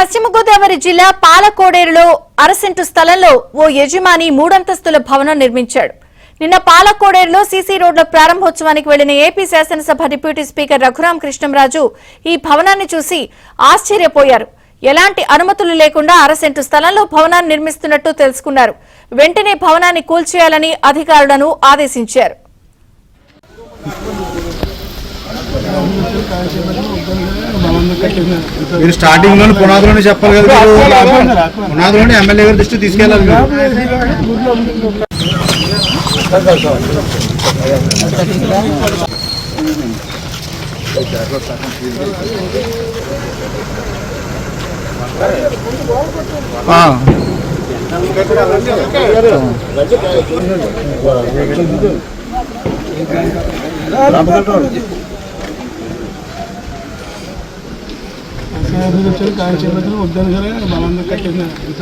పశ్చిమ గోదావరి జిల్లా పాలకోడేరులో అరసెంటు స్థలంలో ఓ యజమాని మూడంతస్తుల భవనం నిర్మించాడు. నిన్న పాలకోడేరులో సీసీ రోడ్ల ప్రారంభోత్సవానికి వెళ్లిన ఏపీ శాసనసభ డిప్యూటీ స్పీకర్ రఘురాం కృష్ణంరాజు ఈ భవనాన్ని చూసి ఆశ్చర్యపోయారు. ఎలాంటి అనుమతులు లేకుండా అరసెంటు స్థలంలో భవనాన్ని నిర్మిస్తున్నట్టు తెలుసుకున్నారు. వెంటనే భవనాన్ని కూల్చేయాలని అధికారులను ఆదేశించారు. మీరు స్టార్టింగ్ లోనే పునాదులోనే చెప్పాలి కదా, పునాదులోనే ఎమ్మెల్యే గారి దృష్టి తీసుకెళ్ళాలి.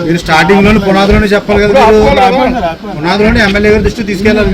మీరు స్టార్టింగ్ లోనే పునాదులోనే చెప్పాలి కదా, పునాదులోనే ఎమ్మెల్యే గారి దృష్టి తీసుకెళ్ళాలి.